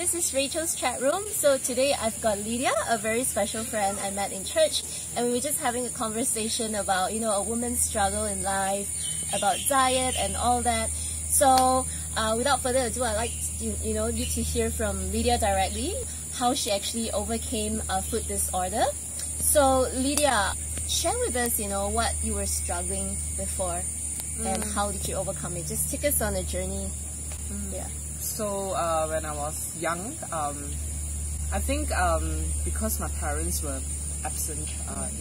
this is Rachel's Chatroom. So today I've got Lydia, a very special friend I met in church, and we were just having a conversation about, a woman's struggle in life, about diet and all that. So without further ado, I'd like you to hear from Lydia directly, how she actually overcame a food disorder. So Lydia, share with us, what you were struggling before and how did you overcome it? Just take us on a journey. Yeah. So when I was young, I think because my parents were absent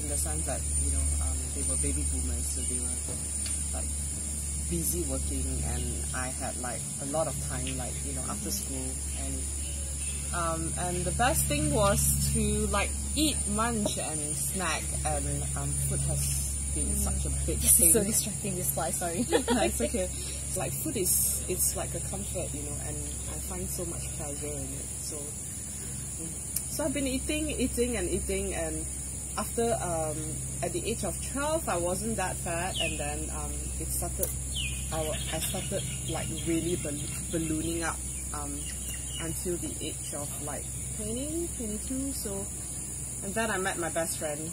in the sense that they were baby boomers, so they were like busy working, and I had like a lot of time, like after school, and the best thing was to like eat, munch, and snack, and food has been such a big thing. It's so distracting, this fly, sorry. It's okay. Like food it's like a comfort, and I find so much pleasure in it. So I've been eating, and after at the age of 12, I wasn't that fat, and then I started like really ballooning up until the age of like 20, 22. So, and then I met my best friend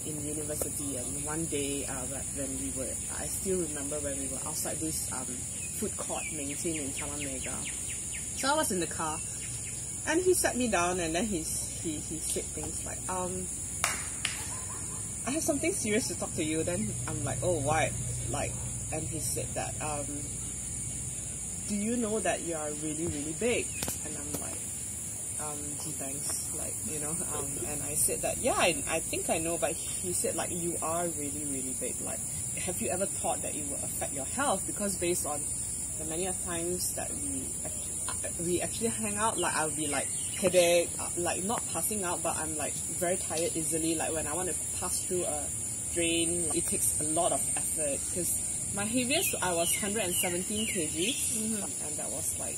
in university, and one day when I still remember when we were outside this food court maintained in Taman Mega. So I was in the car, and he sat me down, and then he said things like, I have something serious to talk to you. Then I'm like, oh, why? Like, and he said that, do you know that you are really, really big? And I'm like, gee, thanks, like, and I said that, yeah, I think I know, but he said, like, you are really, really big, like, have you ever thought that it will affect your health? Because based on the many times that we actually hang out, like, I'll be like headache, like not passing out, but I'm like very tired easily. Like when I want to pass through a drain, it takes a lot of effort, because my heaviest, I was 117 kgs, and that was like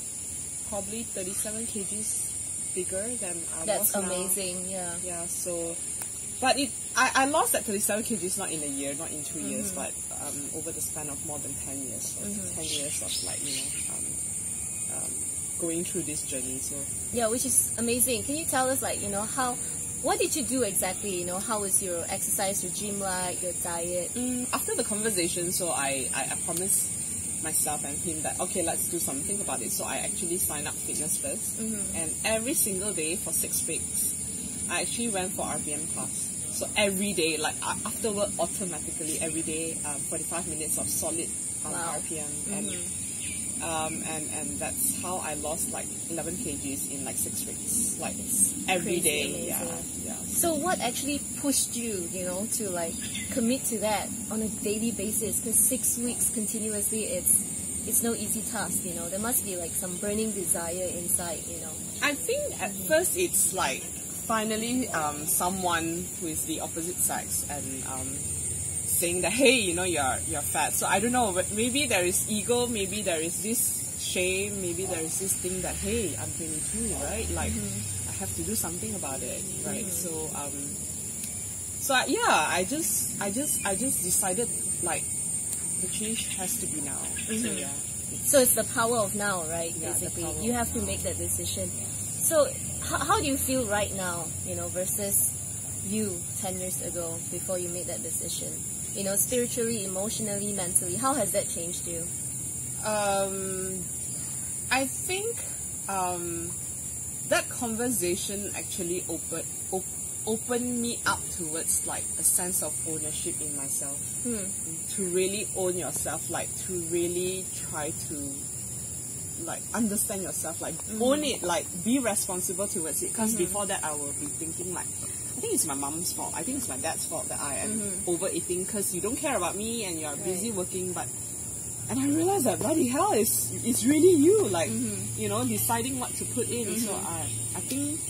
probably 37 kgs bigger than I was now. That's amazing, yeah. Yeah, so, but I lost that 37 kgs not in a year, not in 2 years, but over the span of more than 10 years. So 10 years of like, going through this journey. So yeah, which is amazing. Can you tell us, like, what did you do exactly? How was your exercise regime like, your diet? After the conversation, so I promised myself and him that, okay, let's do something about it. So I actually signed up fitness first, and every single day for 6 weeks, I actually went for RPM class. So every day, like after work, automatically every day, 45 minutes of solid RPM, and that's how I lost like 11 kgs in like 6 weeks. Like it's every day. Yeah. So what actually pushed you, to like commit to that on a daily basis? Because 6 weeks continuously, it's no easy task. There must be like some burning desire inside. I think at first it's like finally someone who is the opposite sex and saying that, hey, you're fat. So I don't know, but maybe there is ego, maybe there is this shame, maybe there is this thing that, hey, I'm 22, right? Like I have to do something about it, right? So I just decided like the change has to be now. So yeah. So it's the power of now, right? Yeah, basically, you have to make that decision. So how do you feel right now, versus you 10 years ago before you made that decision? Spiritually, emotionally, mentally, how has that changed you? I think that conversation actually opened me up towards like a sense of ownership in myself. To really own yourself, like to really try to like understand yourself, like own it, like be responsible towards it. Because before that I will be thinking like, I think it's my mom's fault, I think it's my dad's fault that I am overeating because you don't care about me and you're busy working. And I realized that bloody hell, it's really you, like deciding what to put in. So I think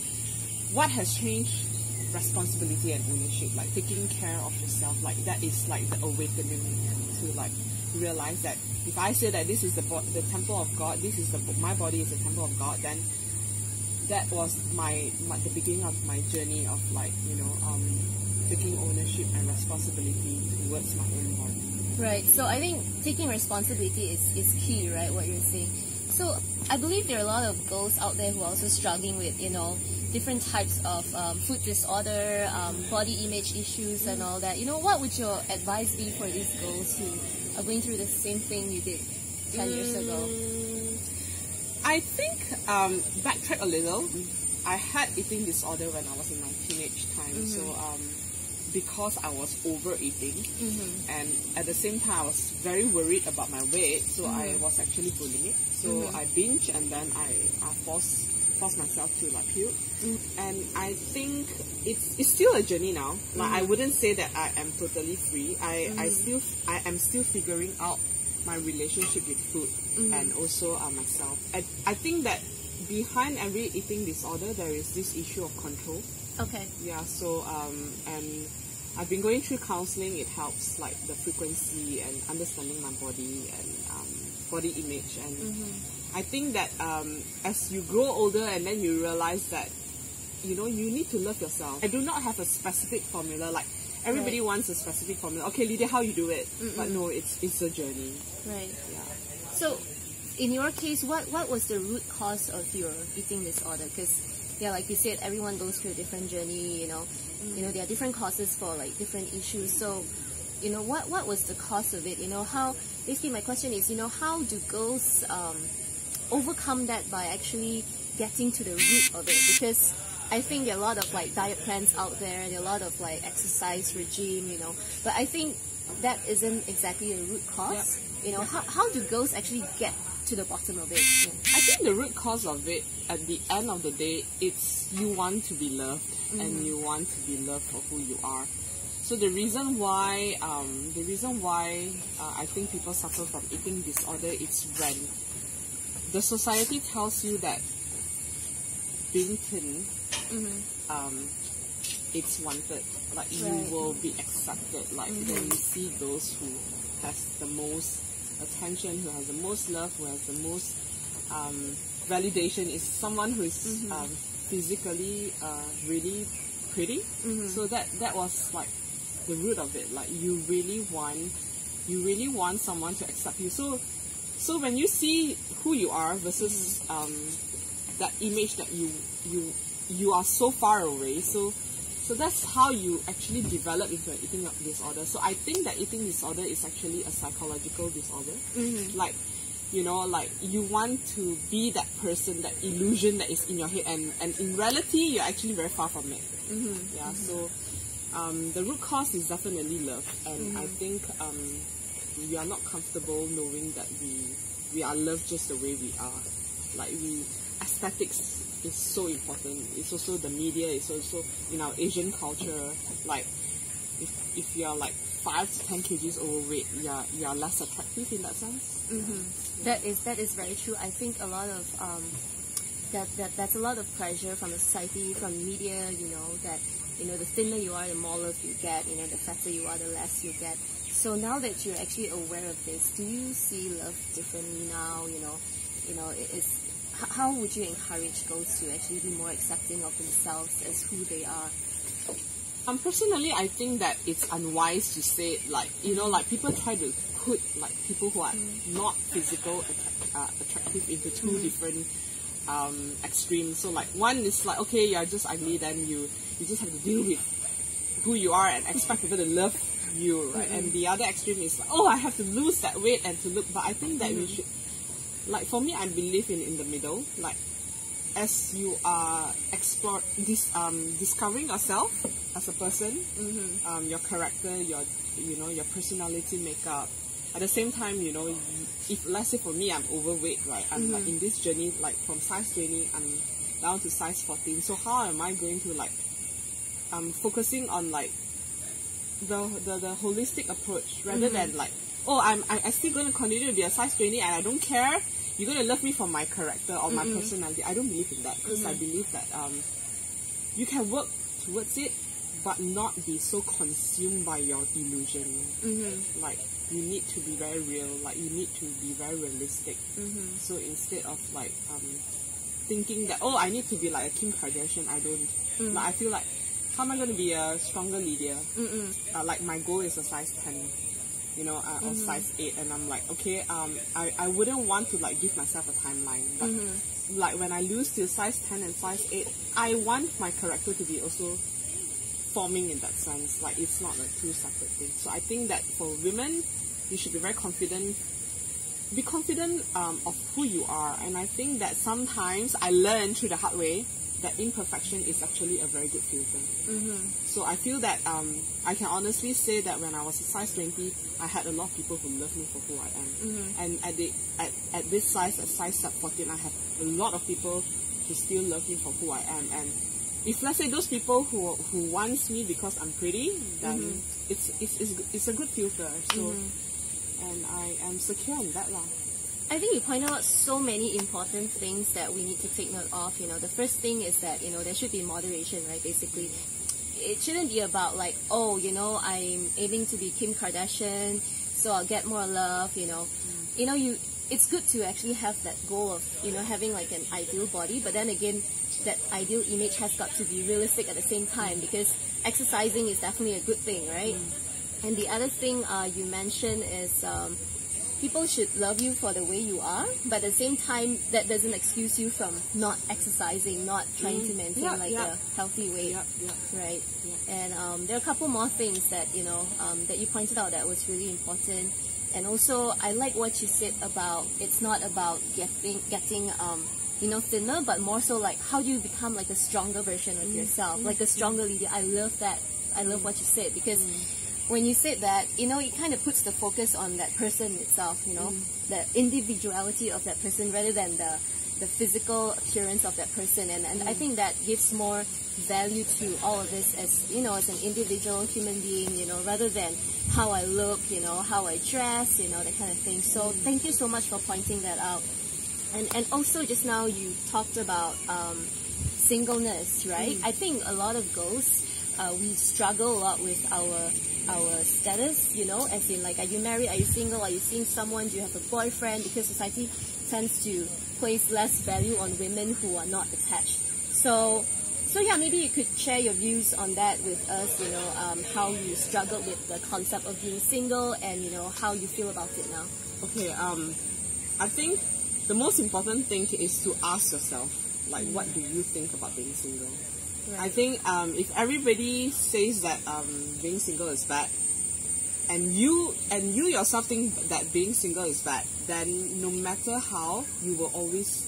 what has changed, responsibility and ownership, like taking care of yourself, like that is like the awakening to like realize that if I say that this is the temple of God, this is my body is the temple of God, then that was the beginning of my journey of like taking ownership and responsibility towards my own body. Right. So I think taking responsibility is key, right? What you're saying. So I believe there are a lot of girls out there who are also struggling with, you know, different types of food disorder, body image issues and all that. You know, what would your advice be for these girls who are going through the same thing you did 10 years ago? I think, backtrack a little, I had eating disorder when I was in my teenage time. So because I was overeating, and at the same time I was very worried about my weight, so I was actually bullying it. So I binge, and then I force myself to like puke. And I think it's still a journey now. Like I wouldn't say that I am totally free. I am still figuring out my relationship with food and also myself. I think that behind every eating disorder there is this issue of control. Okay. Yeah, so and I've been going through counseling. It helps, like the frequency and understanding my body and body image. And I think that as you grow older and then you realize that, you know, you need to love yourself. I do not have a specific formula. Like everybody wants a specific formula. Okay, Lydia, how you do it? But no, it's a journey. Right. Yeah. So, in your case, what was the root cause of your eating disorder? Because, yeah, like you said, everyone goes through a different journey. You know, there are different causes for like different issues. So, you know, what was the cause of it? You know, how? Basically, my question is, you know, how do girls overcome that by actually getting to the root of it? Because I think there are a lot of like diet plans out there, there are a lot of like exercise regime, you know, but I think that isn't exactly a root cause. You know, how do girls actually get to the bottom of it? Yeah. I think the root cause of it, at the end of the day, it's you want to be loved and you want to be loved for who you are. So the reason why I think people suffer from eating disorder is when the society tells you that being thin, it's wanted. Like you will be accepted. Like when you see those who has the most attention, who has the most love, who has the most validation, is someone who is physically really pretty. So that was like the root of it. Like you really want someone to accept you. So when you see who you are versus that image that you are so far away, so that's how you actually develop into an eating disorder. So I think that eating disorder is actually a psychological disorder. Like, you know, like you want to be that person, that illusion that is in your head, and in reality you're actually very far from it. Yeah. So the root cause is definitely love, and I think we are not comfortable knowing that we are loved just the way we are. Like aesthetics is so important. It's also the media. It's also in our Asian culture. Like if you are like 5 to 10 kgs overweight, you are less attractive in that sense. That is very true. I think a lot of that's a lot of pressure from the society, from media. You know that, you know, the thinner you are, the more love you get. You know, the fatter you are, the less you get. So now that you're actually aware of this, do you see love differently now? You know, it's how would you encourage girls to actually be more accepting of themselves as who they are? Personally, I think that it's unwise to say, like, you know, like people try to put like people who are not physical attractive into two different extremes. So like one is like, okay, you're just ugly, then you just have to deal with who you are and expect people to love you, right? And the other extreme is like, oh, I have to lose that weight and to look. But I think that we should, like, for me, I believe in the middle. Like, as you are discovering yourself as a person, your character, your personality makeup. At the same time, you know, if let's say for me, I'm overweight, right? I'm like in this journey, like from size 20, I'm down to size 14. So how am I going to like, focusing on like the holistic approach rather than like, oh, I'm still going to continue to be a size 20 and I don't care. You're going to love me for my character or my personality. I don't believe in that, because I believe that you can work towards it, but not be so consumed by your delusion. Like, you need to be very real. Like, you need to be very realistic. So instead of like thinking that, oh, I need to be like a Kim Kardashian, I don't. Like, I feel like, how am I going to be a stronger Lydia? Like, my goal is a size 10. or size 8, and I'm like, okay, I wouldn't want to like give myself a timeline, but like when I lose to size 10 and size 8, I want my character to be also forming in that sense. Like, it's not like two separate things. So I think that for women, you should be very confident. Be confident of who you are. And I think that sometimes I learned through the hard way that imperfection is actually a very good filter. So I feel that I can honestly say that when I was a size 20, I had a lot of people who loved me for who I am. And at this size, at size 14, I have a lot of people who still love me for who I am. And if let's say those people who wants me because I'm pretty, then it's a good filter. So and I am secure in that lah. I think you point out so many important things that we need to take note of. The first thing is that, there should be moderation, right? Basically, it shouldn't be about like, oh, I'm aiming to be Kim Kardashian, so I'll get more love, it's good to actually have that goal of, having like an ideal body, but then again, that ideal image has got to be realistic at the same time, because exercising is definitely a good thing, right? And the other thing you mentioned is people should love you for the way you are, but at the same time, that doesn't excuse you from not exercising, not trying to maintain a healthy weight, right? And there are a couple more things that that you pointed out that was really important. And also, I like what you said about it's not about getting thinner, but more so like how do you become like a stronger version of yourself, like a stronger Lydia. I love that. I love what you said, because when you said that, it kind of puts the focus on that person itself, the individuality of that person rather than the physical appearance of that person. And I think that gives more value to all of this as, as an individual human being, rather than how I look, how I dress, that kind of thing. So thank you so much for pointing that out. And also just now you talked about singleness, right? I think a lot of girls, we struggle a lot with our status, as in like, are you married, are you single, are you seeing someone, do you have a boyfriend, because society tends to place less value on women who are not attached. So yeah, maybe you could share your views on that with us, how you struggled with the concept of being single, and how you feel about it now. Okay, I think the most important thing is to ask yourself, like, what do you think about being single? Right. I think if everybody says that being single is bad, and you yourself think that being single is bad, then no matter how, you will always,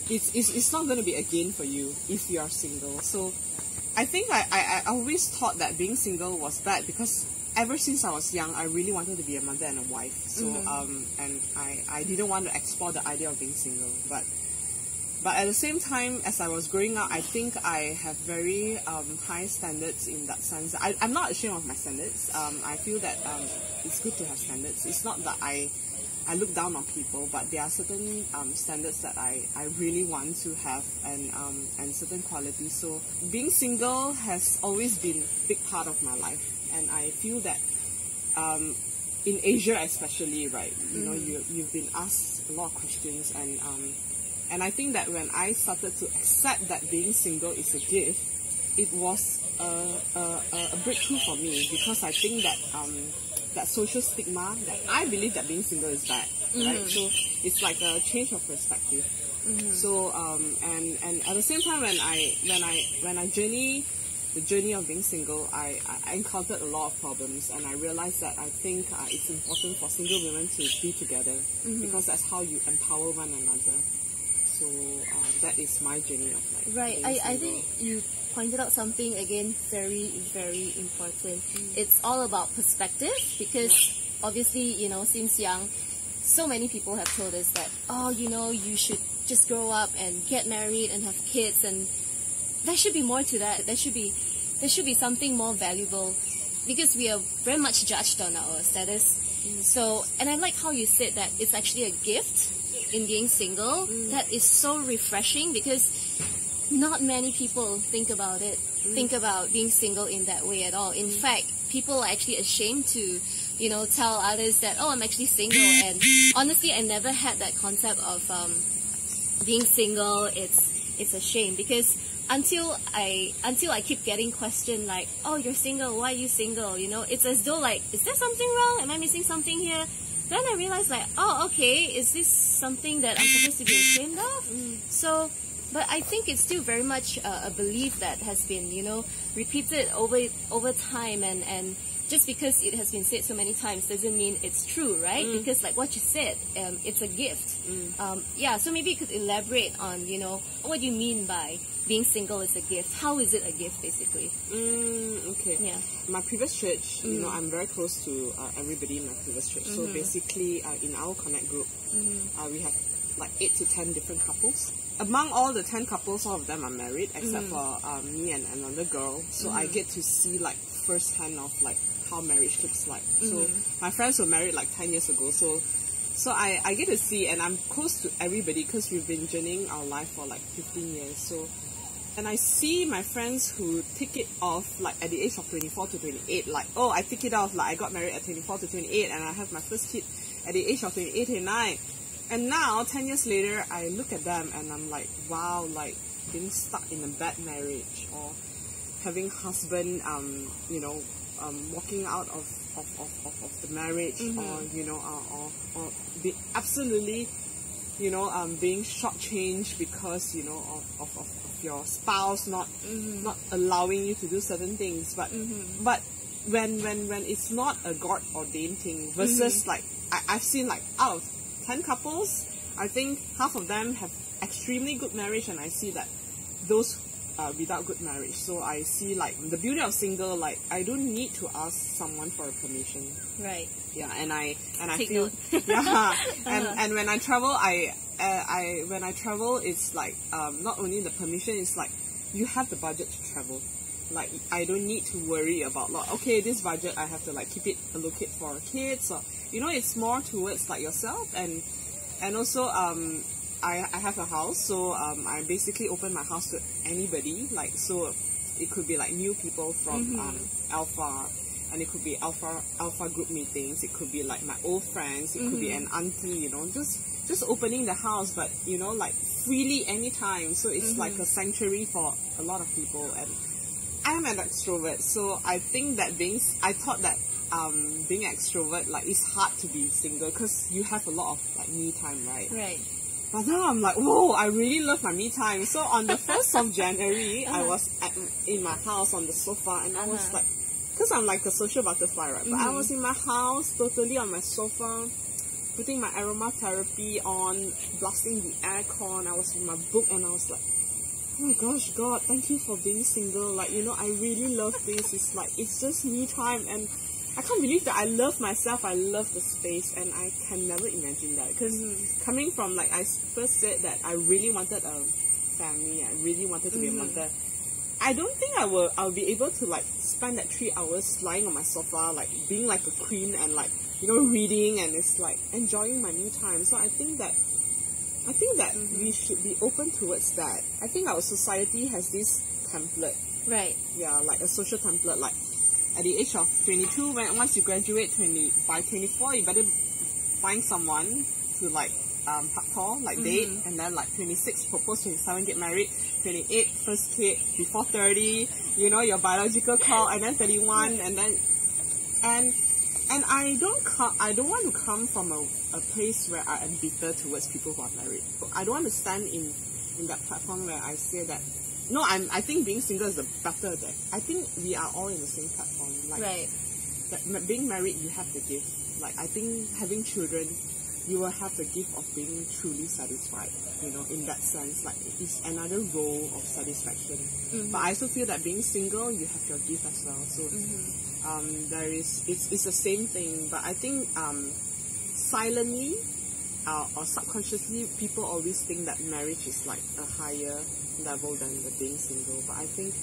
it's not going to be a gain for you if you are single. So I think I always thought that being single was bad, because ever since I was young, I really wanted to be a mother and a wife. So and I didn't want to explore the idea of being single, but at the same time, as I was growing up, I think I have very high standards in that sense. I'm not ashamed of my standards. I feel that it's good to have standards. It's not that I look down on people, but there are certain standards that I really want to have, and certain qualities. So being single has always been a big part of my life, and I feel that in Asia especially, right, you've been asked a lot of questions, and I think that when I started to accept that being single is a gift, it was a breakthrough for me, because I think that that social stigma, that I believe that being single is bad, right? So it's like a change of perspective. So and at the same time, when I journey the journey of being single, I encountered a lot of problems, and I realized that I think it's important for single women to be together, because that's how you empower one another. So that is my journey of life. Right. I think you pointed out something again very, very important. It's all about perspective, because obviously, since young, so many people have told us that, you should just grow up and get married and have kids, and there should be more to that. There should be something more valuable, because we are very much judged on our status. So, and I like how you said that it's actually a gift in being single. That is so refreshing, because not many people think about it, think about being single in that way at all. In fact, people are actually ashamed to, tell others that, oh, I'm actually single. And honestly, I never had that concept of being single. It's a shame, because until I keep getting questioned like, oh, you're single, why are you single? You know, it's as though like, is there something wrong? Am I missing something here? Then I realized like, oh, okay, is this something that I'm supposed to be ashamed of? So, but I think it's still very much a belief that has been, you know, repeated over time, and just because it has been said so many times doesn't mean it's true, right? Because like what you said, it's a gift. Yeah, so maybe you could elaborate on, you know, what you mean by being single is a gift. How is it a gift, basically? Okay. Yeah. My previous church, you know, I'm very close to everybody in my previous church. So basically, in our Connect group, we have like 8 to 10 different couples. Among all the 10 couples, all of them are married, except for me and another girl. So I get to see like firsthand of like how marriage looks like. So my friends were married like 10 years ago. So I get to see, and I'm close to everybody because we've been journeying our life for like 15 years. So, and I see my friends who take it off like at the age of 24 to 28, like, oh, I take it off, like I got married at 24 to 28 and I have my first kid at the age of 28, 29. And now, 10 years later, I look at them and I'm like, wow, like being stuck in a bad marriage, or having husband, you know, walking out of the marriage, or, you know, or be absolutely, you know, being shortchanged because, you know, of your spouse not allowing you to do certain things. But when it's not a God ordained thing versus like I've seen like out of 10 couples, I think half of them have extremely good marriage, and I see that those without good marriage. So I see like the beauty of single, like I don't need to ask someone for a permission. Right. Yeah, and I Take feel note. yeah, and when I travel, when I travel, it's like not only the permission, it's like you have the budget to travel. Like I don't need to worry about like, okay, this budget I have to like keep it allocate for kids, or you know, it's more towards like yourself, and also I have a house, so I basically open my house to anybody, like, so it could be like new people from Alpha, and it could be Alpha group meetings, it could be like my old friends, it could be an auntie, you know, just opening the house, but you know, like freely anytime. So it's like a sanctuary for a lot of people. And I'm an extrovert, so I think that I thought that being extrovert, like, it's hard to be single because you have a lot of like me time, right? Right. But now I'm like, whoa, I really love my me time. So on the 1st of January, I was in my house on the sofa, and I was like, because I'm like a social butterfly, right? But I was in my house, totally on my sofa, putting my aromatherapy on, blasting the aircon. I was with my book, and I was like, oh my gosh, God, thank you for being single. Like, you know, I really love this. It's like, it's just me time, and I can't believe that I love myself, I love the space, and I can never imagine that. Because coming from, like, I first said that I really wanted a family, I really wanted to be a mother. I don't think I'll be able to, like, spend that 3 hours lying on my sofa, like, being like a queen and, like, you know, reading, and it's like enjoying my me time. So I think that we should be open towards that. I think our society has this template. Right. Yeah, like a social template, like, at the age of 22, once you graduate, by 24, you better find someone to like paktor, like date, and then like 26, propose, 27, get married, 28, first kid, before 30, you know, your biological clock, and then 31, and then and I don't want to come from a place where I am bitter towards people who are married. I don't want to stand in that platform where I say that, no, I think being single is the better day. I think we are all in the same platform. Like, right. That being married, you have the gift. Like, I think having children, you will have the gift of being truly satisfied. You know, in that sense, like, it's another role of satisfaction. But I also feel that being single, you have your gift as well. So, it's the same thing. But I think silently or subconsciously, people always think that marriage is like a higher level than the being single. But I think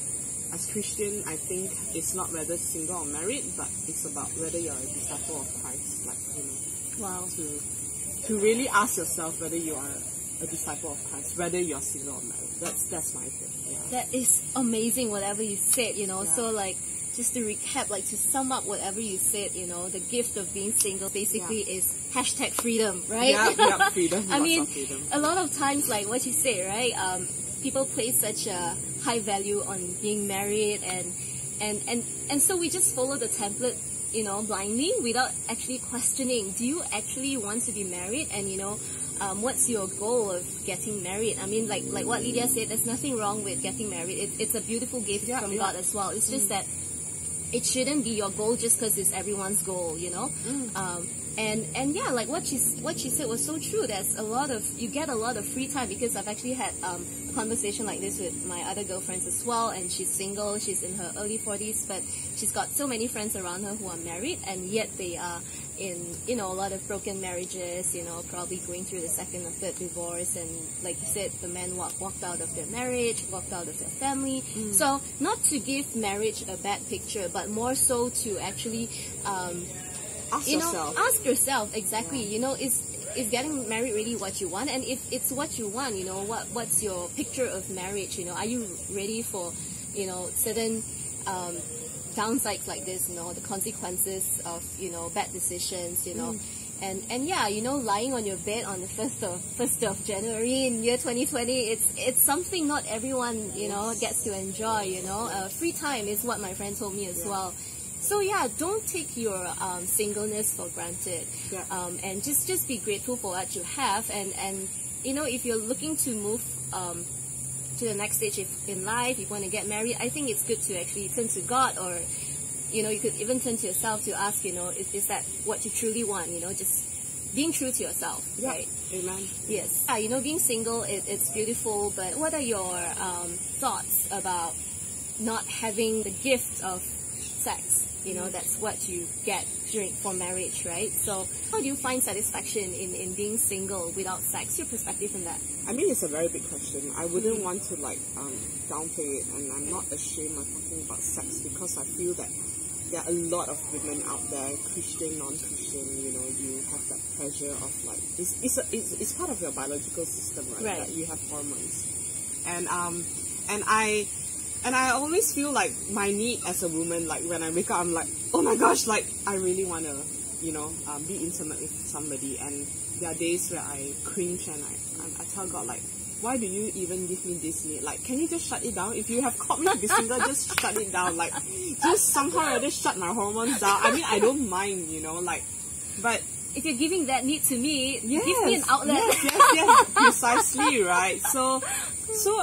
as Christian, I think it's not whether single or married, but it's about whether you're a disciple of Christ. Like, you know, wow. To really ask yourself whether you are a disciple of Christ, whether you're single or married. That's my thing. Yeah. That is amazing, whatever you said, you know. Yeah. So, like, just to recap, like, to sum up whatever you said, you know, the gift of being single basically is #freedom, right? Yeah, freedom. I mean, freedom. a lot of times, like what you say, right? People place such a high value on being married, and so we just follow the template, you know, blindly without actually questioning, do you actually want to be married? And you know, what's your goal of getting married? I mean, like what Lydia said, there's nothing wrong with getting married. It's a beautiful gift from God as well. It's just that it shouldn't be your goal just because it's everyone's goal, you know. And yeah, like what she said was so true. You get a lot of free time, because I've actually had a conversation like this with my other girlfriends as well, and she's single, she's in her early 40s, but she's got so many friends around her who are married, and yet they are in, you know, a lot of broken marriages, you know, probably going through the second or third divorce, and like you said, the men walked out of their marriage, walked out of their family. So not to give marriage a bad picture, but more so to actually ask yourself exactly, you know, is getting married really what you want? And if it's what you want, you know, what's your picture of marriage? You know, are you ready for, you know, certain downsides like this, you know, the consequences of, you know, bad decisions, you know. And yeah, you know, lying on your bed on the 1st of January in year 2020, it's something not everyone, you know, gets to enjoy, you know. Free time is what my friend told me as well. So yeah, don't take your singleness for granted, and just be grateful for what you have, and you know, if you're looking to move to the next stage in life, you want to get married, I think it's good to actually turn to God, or you know, you could even turn to yourself to ask, you know, is that what you truly want? You know, just being true to yourself, right? Amen. Yes. You know, being single, it's beautiful, but what are your thoughts about not having the gift of sex? You know, that's what you get for marriage, right? So how do you find satisfaction in being single without sex? Your perspective on that? I mean, it's a very big question. I wouldn't want to like downplay it, and I'm not ashamed of talking about sex, because I feel that there are a lot of women out there, Christian, non-Christian, you know, you have that pressure of like, it's part of your biological system, right? That you have hormones. And I always feel like my need as a woman, like when I wake up, I'm like, oh my gosh, like I really want to, you know, be intimate with somebody. And there are days where I cringe and I tell God, like, why do you even give me this need? Like, can you just shut it down? If you have called me to be single, just shut it down. Like, just somehow or other shut my hormones down. I mean, I don't mind, you know, like, but if you're giving that need to me, give me an outlet. Yes, precisely, right? So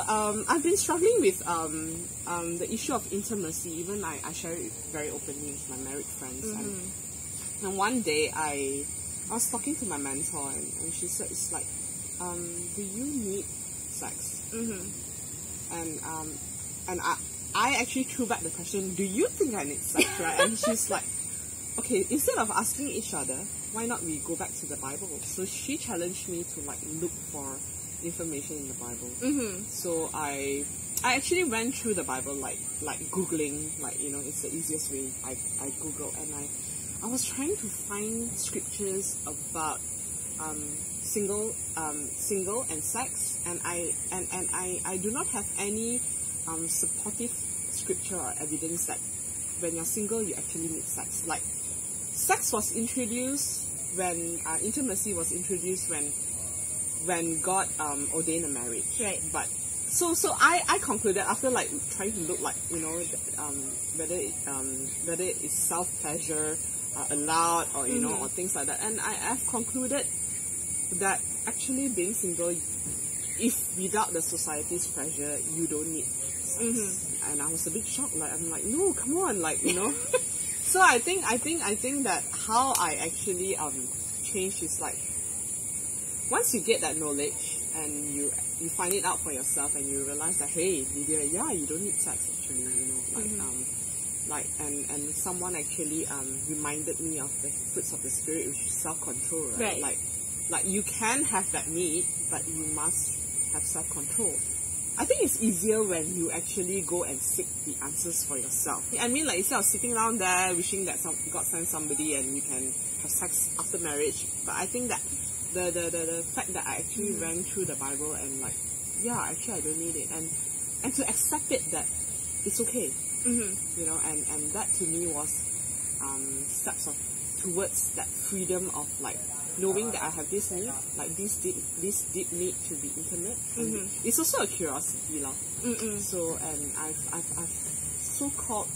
I've been struggling with the issue of intimacy. Even I share it very openly with my married friends. And one day I was talking to my mentor, and she said, it's like, do you need sex? And I actually threw back the question, do you think I need sex, right? And she's like, okay, instead of asking each other, why not we go back to the Bible? So she challenged me to like look for information in the Bible. So I actually went through the Bible, like Googling, like, you know, it's the easiest way. I Googled, and I was trying to find scriptures about single and sex, and I do not have any supportive scripture or evidence that when you're single you actually need sex. Like, sex was introduced when intimacy was introduced when God ordained a marriage, right? But so I concluded, after like trying to look, like, you know, whether it's self pleasure allowed, or you know, or things like that, and I've concluded that actually being single, if without the society's pressure, you don't need sex. And I was a bit shocked. Like, I'm like, no, come on, like, you know. So I think that how I actually changed is like, once you get that knowledge and you find it out for yourself, and you realize that, hey, Lydia, yeah, you don't need sex actually, you know, like and someone actually reminded me of the fruits of the spirit, which is self-control, right? Like you can have that need, but you must have self-control. I think it's easier when you actually go and seek the answers for yourself. I mean, like, instead of sitting down there wishing that God sends somebody and you can have sex after marriage. But I think that the fact that I actually ran through the Bible and like, yeah, actually I don't need it, and to accept it that it's okay, you know, and that to me was steps towards that freedom of like knowing that I have this need, like this deep need to be intimate. And it's also a curiosity lah. So and I've so-called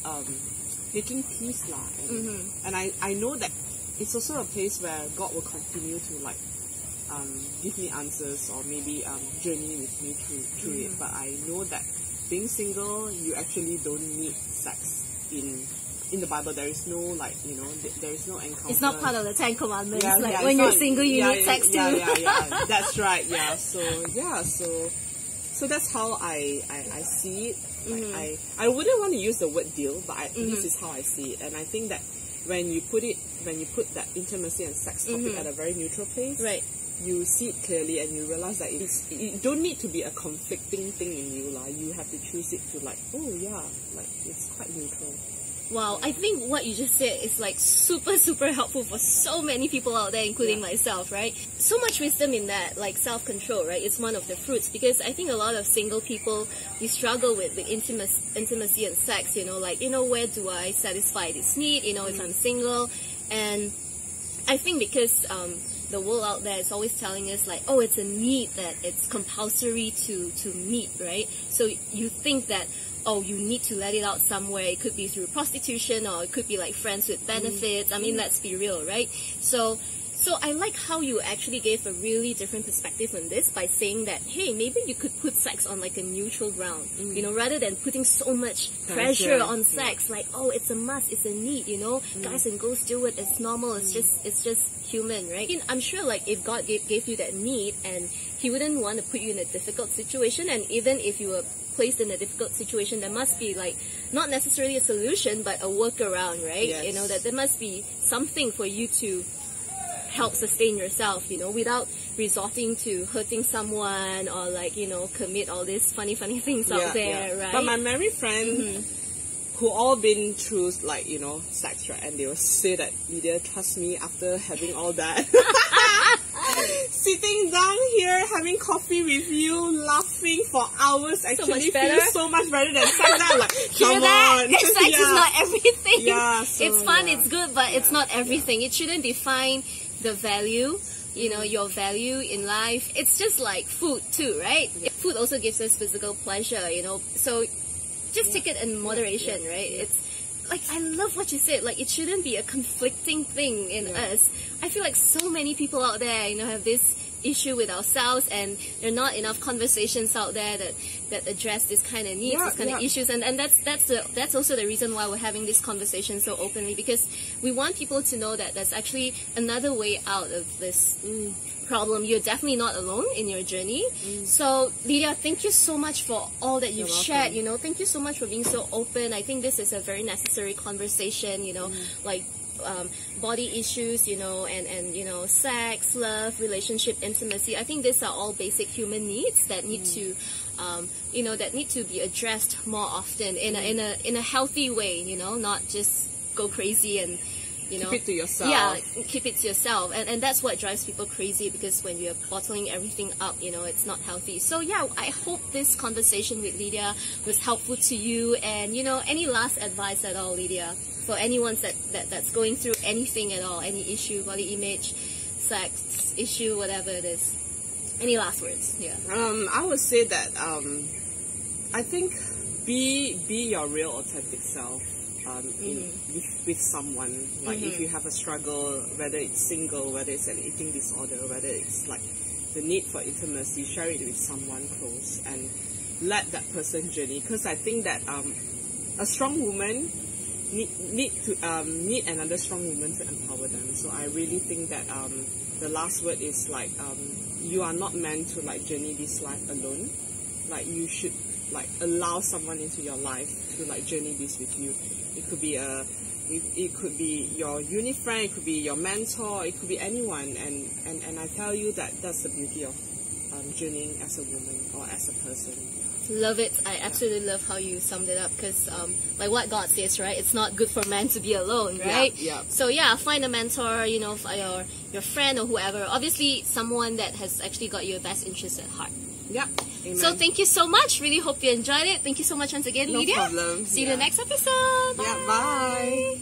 making peace lah, and I know that it's also a place where God will continue to like give me answers, or maybe journey with me through it. But I know that being single, you actually don't need sex. In the Bible, there is no, like, you know, there is no encounter. It's not part of the 10 Commandments. When you're single, you need sex too. Yeah. That's right. Yeah. So that's how I see it. I wouldn't want to use the word deal, but this is how I see it. And I think that when you put that intimacy and sex topic at a very neutral place, right, you see it clearly and you realize that it don't need to be a conflicting thing in you lah. You have to choose it to like, oh yeah, like it's quite neutral. Wow, I think what you just said is like super helpful for so many people out there, including myself, right? So much wisdom in that, like self-control, right? It's one of the fruits, because I think a lot of single people, we struggle with intimacy and sex, you know, like, you know, where do I satisfy this need, you know, if I'm single. And I think because the world out there is always telling us like, oh, it's a need that it's compulsory to meet, right? So you think that, oh, you need to let it out somewhere. It could be through prostitution, or it could be like friends with benefits. I mean, let's be real, right? So I like how you actually gave a really different perspective on this by saying that, hey, maybe you could put sex on like a neutral ground, you know, rather than putting so much pressure on sex, like, oh, it's a must, it's a need, you know, guys and girls do it, it's normal, it's just human, right? I'm sure like if God gave you that need, and He wouldn't want to put you in a difficult situation, and even if you were placed in a difficult situation, there must be like not necessarily a solution but a workaround, right? You know, that there must be something for you to help sustain yourself, you know, without resorting to hurting someone, or like, you know, commit all these funny things out there, right? But my married friend who all been through like, you know, sex, right, and they will say that, Lydia, trust me, after having all that sitting down here having coffee with you, laughing for hours, actually feels so much better than sex. I'm like, come on. Sex is not everything. So, it's fun, it's good, but it's not everything. It shouldn't define the value, you know, your value in life. It's just like food too, right? Food also gives us physical pleasure, you know, so just take it in moderation, right? It's like, I love what you said, like it shouldn't be a conflicting thing in us. I feel like so many people out there, you know, have this issue with ourselves, and there are not enough conversations out there that address this kind of needs, this kind of issues, and that's also the reason why we're having this conversation so openly, because we want people to know that there's actually another way out of this problem. You're definitely not alone in your journey. So Lydia, thank you so much for all that you've shared, you know, thank you so much for being so open. I think this is a very necessary conversation, you know, like body issues, you know, and you know, sex, love, relationship, intimacy. I think these are all basic human needs that need to you know, that need to be addressed more often in a healthy way, you know, not just go crazy and, you know, keep it to yourself. Yeah, keep it to yourself. And that's what drives people crazy, because when you're bottling everything up, you know, it's not healthy. So yeah, I hope this conversation with Lydia was helpful to you. And, you know, any last advice at all, Lydia, for anyone that's going through anything at all, any issue, body image, sex issue, whatever it is? Any last words? Yeah. I would say that I think be your real authentic self. With someone, like if you have a struggle, whether it's single, whether it's an eating disorder, whether it's like the need for intimacy, share it with someone close and let that person journey. Because I think that a strong woman need another strong woman to empower them. So I really think that the last word is like you are not meant to like journey this life alone. Like you should like allow someone into your life to like journey this with you. It could be your uni friend, it could be your mentor, it could be anyone, and I tell you that that's the beauty of journeying as a woman or as a person. Love it. I absolutely love how you summed it up, because like what God says, right? It's not good for man to be alone, right? So yeah, find a mentor, you know, for your friend or whoever. Obviously, someone that has actually got your best interest at heart. Amen. So thank you so much. Really hope you enjoyed it. Thank you so much once again, Lydia. No problem. See you in the next episode. Bye.